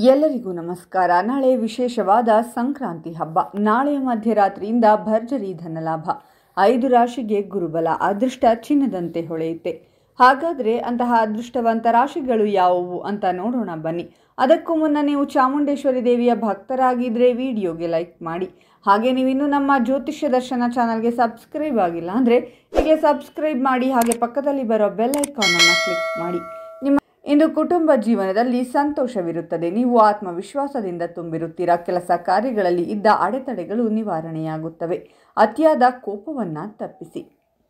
ಎಲ್ಲರಿಗೂ ನಮಸ್ಕಾರ. ನಾಳೆ ವಿಶೇಷವಾದ ಸಂಕ್ರಾಂತಿ ಹಬ್ಬ. ನಾಳೆಯ ಮಧ್ಯರಾತ್ರಿಯಿಂದ ಭರ್ಜರಿ ಧನಲಾಭ. 5 ರಾಶಿಗೆ ಗುರುಬಲ. ಅದೃಷ್ಟ ಚಿನ್ನದಂತೆ ಹೊಳೆಯುತ್ತೆ. ಹಾಗಾದರೆ ಅಂತಹ ಅದೃಷ್ಟವಂತ ರಾಶಿಗಳು ಯಾವುವು ಅಂತ ನೋಡೋಣ ಬನ್ನಿ. ಅದಕ್ಕೂ ಮುನ್ನ ನೀವು ಚಾಮುಂಡೇಶ್ವರಿ ದೇವಿಯ ಭಕ್ತರಾಗಿದ್ದರೆ ವಿಡಿಯೋಗೆ ಲೈಕ್ ಮಾಡಿ. ಹಾಗೆ ನೀವಿನ್ನೂ ನಮ್ಮ ಜ್ಯೋತಿಷ್ಯ ದರ್ಶನ ಚಾನಲ್ಗೆ ಸಬ್ಸ್ಕ್ರೈಬ್ ಆಗಿಲ್ಲ ಅಂದರೆ ಹೀಗೆ ಸಬ್ಸ್ಕ್ರೈಬ್ ಮಾಡಿ. ಹಾಗೆ ಪಕ್ಕದಲ್ಲಿ ಬರೋ ಬೆಲ್ ಐಕಾನನ್ನು ಕ್ಲಿಕ್ ಮಾಡಿ. ಇಂದು ಕುಟುಂಬ ಜೀವನದಲ್ಲಿ ಸಂತೋಷವಿರುತ್ತದೆ. ನೀವು ಆತ್ಮವಿಶ್ವಾಸದಿಂದ ತುಂಬಿರುತ್ತೀರಾ. ಕೆಲಸ ಕಾರ್ಯಗಳಲ್ಲಿ ಇದ್ದ ಅಡೆತಡೆಗಳು ನಿವಾರಣೆಯಾಗುತ್ತವೆ. ಅತಿಯಾದ ಕೋಪವನ್ನು ತಪ್ಪಿಸಿ.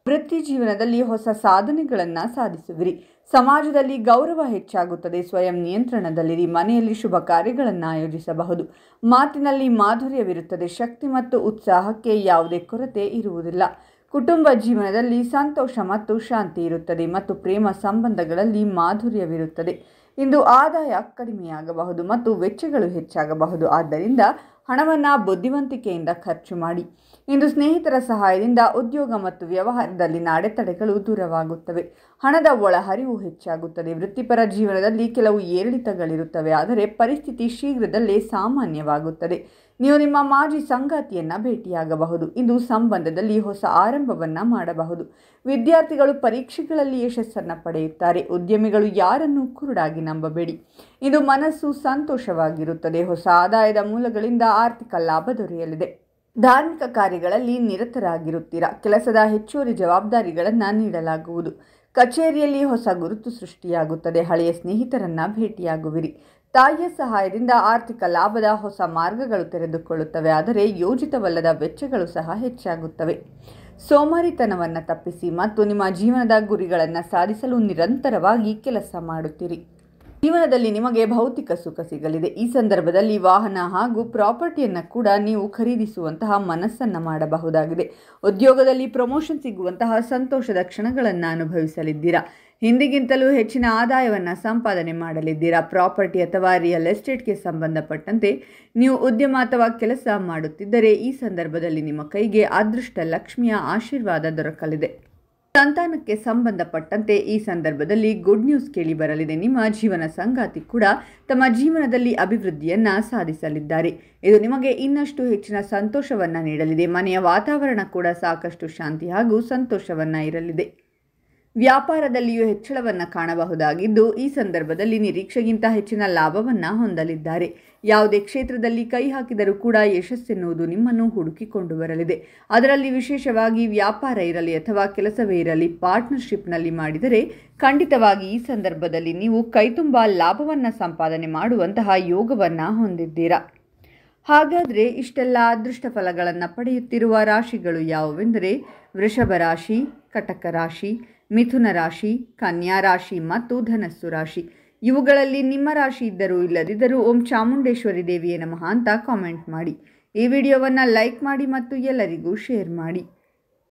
ವೃತ್ತಿ ಜೀವನದಲ್ಲಿ ಹೊಸ ಸಾಧನೆಗಳನ್ನು ಸಾಧಿಸುವಿರಿ. ಸಮಾಜದಲ್ಲಿ ಗೌರವ ಹೆಚ್ಚಾಗುತ್ತದೆ. ಸ್ವಯಂ ನಿಯಂತ್ರಣದಲ್ಲಿರಿ. ಮನೆಯಲ್ಲಿ ಶುಭ ಕಾರ್ಯಗಳನ್ನು ಆಯೋಜಿಸಬಹುದು. ಮಾತಿನಲ್ಲಿ ಮಾಧುರ್ಯವಿರುತ್ತದೆ. ಶಕ್ತಿ ಮತ್ತು ಉತ್ಸಾಹಕ್ಕೆ ಯಾವುದೇ ಕೊರತೆ ಇರುವುದಿಲ್ಲ. ಕುಟುಂಬ ಜೀವನದಲ್ಲಿ ಸಂತೋಷ ಮತ್ತು ಶಾಂತಿ ಇರುತ್ತದೆ ಮತ್ತು ಪ್ರೇಮ ಸಂಬಂಧಗಳಲ್ಲಿ ಮಾಧುರ್ಯವಿರುತ್ತದೆ. ಇಂದು ಆದಾಯ ಕಡಿಮೆಯಾಗಬಹುದು ಮತ್ತು ವೆಚ್ಚಗಳು ಹೆಚ್ಚಾಗಬಹುದು. ಆದ್ದರಿಂದ ಹಣವನ್ನು ಬುದ್ಧಿವಂತಿಕೆಯಿಂದ ಖರ್ಚು ಮಾಡಿ. ಇಂದು ಸ್ನೇಹಿತರ ಸಹಾಯದಿಂದ ಉದ್ಯೋಗ ಮತ್ತು ವ್ಯವಹಾರದಲ್ಲಿನ ಅಡೆತಡೆಗಳು ದೂರವಾಗುತ್ತವೆ. ಹಣದ ಒಳಹರಿವು ಹೆಚ್ಚಾಗುತ್ತದೆ. ವೃತ್ತಿಪರ ಜೀವನದಲ್ಲಿ ಕೆಲವು ಏರಿಳಿತಗಳಿರುತ್ತವೆ, ಆದರೆ ಪರಿಸ್ಥಿತಿ ಶೀಘ್ರದಲ್ಲೇ ಸಾಮಾನ್ಯವಾಗುತ್ತದೆ. ನೀವು ನಿಮ್ಮ ಮಾಜಿ ಸಂಗಾತಿಯನ್ನು ಭೇಟಿಯಾಗಬಹುದು. ಇಂದು ಸಂಬಂಧದಲ್ಲಿ ಹೊಸ ಆರಂಭವನ್ನು ಮಾಡಬಹುದು. ವಿದ್ಯಾರ್ಥಿಗಳು ಪರೀಕ್ಷೆಗಳಲ್ಲಿ ಯಶಸ್ಸನ್ನು ಪಡೆಯುತ್ತಾರೆ. ಉದ್ಯಮಿಗಳು ಯಾರನ್ನೂ ಕುರುಡಾಗಿ ನಂಬಬೇಡಿ. ಇಂದು ಮನಸ್ಸು ಸಂತೋಷವಾಗಿರುತ್ತದೆ. ಹೊಸ ಆದಾಯದ ಮೂಲಗಳಿಂದ ಆರ್ಥಿಕ ಲಾಭ ದೊರೆಯಲಿದೆ. ಧಾರ್ಮಿಕ ಕಾರ್ಯಗಳಲ್ಲಿ ನಿರತರಾಗಿರುತ್ತೀರಾ. ಕೆಲಸದ ಹೆಚ್ಚುವರಿ ಜವಾಬ್ದಾರಿಗಳನ್ನು ನೀಡಲಾಗುವುದು. ಕಚೇರಿಯಲ್ಲಿ ಹೊಸ ಗುರುತು ಸೃಷ್ಟಿಯಾಗುತ್ತದೆ. ಹಳೆಯ ಸ್ನೇಹಿತರನ್ನು ಭೇಟಿಯಾಗುವಿರಿ. ತಾಯಿಯ ಸಹಾಯದಿಂದ ಆರ್ಥಿಕ ಲಾಭದ ಹೊಸ ಮಾರ್ಗಗಳು ತೆರೆದುಕೊಳ್ಳುತ್ತವೆ, ಆದರೆ ಯೋಜಿತವಲ್ಲದ ವೆಚ್ಚಗಳು ಸಹ ಹೆಚ್ಚಾಗುತ್ತವೆ. ಸೋಮಾರಿತನವನ್ನು ತಪ್ಪಿಸಿ ಮತ್ತು ನಿಮ್ಮ ಜೀವನದ ಗುರಿಗಳನ್ನು ಸಾಧಿಸಲು ನಿರಂತರವಾಗಿ ಕೆಲಸ ಮಾಡುತ್ತೀರಿ. ಜೀವನದಲ್ಲಿ ನಿಮಗೆ ಭೌತಿಕ ಸುಖ ಸಿಗಲಿದೆ. ಈ ಸಂದರ್ಭದಲ್ಲಿ ವಾಹನ ಹಾಗೂ ಪ್ರಾಪರ್ಟಿಯನ್ನು ಕೂಡ ನೀವು ಖರೀದಿಸುವಂತಹ ಮನಸ್ಸನ್ನು ಮಾಡಬಹುದಾಗಿದೆ. ಉದ್ಯೋಗದಲ್ಲಿ ಪ್ರಮೋಷನ್ ಸಿಗುವಂತಹ ಸಂತೋಷದ ಕ್ಷಣಗಳನ್ನು ಅನುಭವಿಸಲಿದ್ದೀರಾ. ಹಿಂದಿಗಿಂತಲೂ ಹೆಚ್ಚಿನ ಆದಾಯವನ್ನು ಸಂಪಾದನೆ ಮಾಡಲಿದ್ದೀರಾ. ಪ್ರಾಪರ್ಟಿ ಅಥವಾ ರಿಯಲ್ ಎಸ್ಟೇಟ್ಗೆ ಸಂಬಂಧಪಟ್ಟಂತೆ ನೀವು ಉದ್ಯಮ ಅಥವಾ ಕೆಲಸ ಮಾಡುತ್ತಿದ್ದರೆ ಈ ಸಂದರ್ಭದಲ್ಲಿ ನಿಮ್ಮ ಕೈಗೆ ಅದೃಷ್ಟ ಲಕ್ಷ್ಮಿಯ ಆಶೀರ್ವಾದ ದೊರಕಲಿದೆ. ಸಂತಾನಕ್ಕೆ ಸಂಬಂಧಪಟ್ಟಂತೆ ಈ ಸಂದರ್ಭದಲ್ಲಿ ಗುಡ್ ನ್ಯೂಸ್ ಕೇಳಿ ಬರಲಿದೆ. ನಿಮ್ಮ ಜೀವನ ಸಂಗಾತಿ ಕೂಡ ತಮ್ಮ ಜೀವನದಲ್ಲಿ ಅಭಿವೃದ್ಧಿಯನ್ನು ಸಾಧಿಸಲಿದ್ದಾರೆ. ಇದು ನಿಮಗೆ ಇನ್ನಷ್ಟು ಹೆಚ್ಚಿನ ಸಂತೋಷವನ್ನು ನೀಡಲಿದೆ. ಮನೆಯ ವಾತಾವರಣ ಕೂಡ ಸಾಕಷ್ಟು ಶಾಂತಿ ಹಾಗೂ ಸಂತೋಷವನ್ನು ಇರಲಿದೆ. ವ್ಯಾಪಾರದಲ್ಲಿಯೂ ಹೆಚ್ಚಳವನ್ನು ಕಾಣಬಹುದಾಗಿದ್ದು ಈ ಸಂದರ್ಭದಲ್ಲಿ ನಿರೀಕ್ಷೆಗಿಂತ ಹೆಚ್ಚಿನ ಲಾಭವನ್ನು ಹೊಂದಲಿದ್ದಾರೆ. ಯಾವುದೇ ಕ್ಷೇತ್ರದಲ್ಲಿ ಕೈ ಹಾಕಿದರೂ ಕೂಡ ಯಶಸ್ಸೆನ್ನುವುದು ನಿಮ್ಮನ್ನು ಹುಡುಕಿಕೊಂಡು ಬರಲಿದೆ. ಅದರಲ್ಲಿ ವಿಶೇಷವಾಗಿ ವ್ಯಾಪಾರ ಇರಲಿ ಅಥವಾ ಕೆಲಸವೇ ಇರಲಿ, ಪಾರ್ಟ್ನರ್ಶಿಪ್ನಲ್ಲಿ ಮಾಡಿದರೆ ಖಂಡಿತವಾಗಿ ಈ ಸಂದರ್ಭದಲ್ಲಿ ನೀವು ಕೈತುಂಬ ಲಾಭವನ್ನು ಸಂಪಾದನೆ ಮಾಡುವಂತಹ ಯೋಗವನ್ನು ಹೊಂದಿದ್ದೀರಾ. ಹಾಗಾದರೆ ಇಷ್ಟೆಲ್ಲ ಅದೃಷ್ಟ ಫಲಗಳನ್ನು ಪಡೆಯುತ್ತಿರುವ ರಾಶಿಗಳು ಯಾವುವೆಂದರೆ ವೃಷಭ ರಾಶಿ, ಕಟಕ ರಾಶಿ, ಮಿಥುನ ರಾಶಿ, ಕನ್ಯಾ ರಾಶಿ ಮತ್ತು ಧನಸ್ಸು ರಾಶಿ. ಇವುಗಳಲ್ಲಿ ನಿಮ್ಮ ರಾಶಿ ಇದ್ದರೂ ಇಲ್ಲದಿದ್ದರೂ ಓಂ ಚಾಮುಂಡೇಶ್ವರಿ ದೇವಿಯೇ ನಮಃ ಅಂತ ಕಾಮೆಂಟ್ ಮಾಡಿ. ಈ ವಿಡಿಯೋವನ್ನು ಲೈಕ್ ಮಾಡಿ ಮತ್ತು ಎಲ್ಲರಿಗೂ ಶೇರ್ ಮಾಡಿ.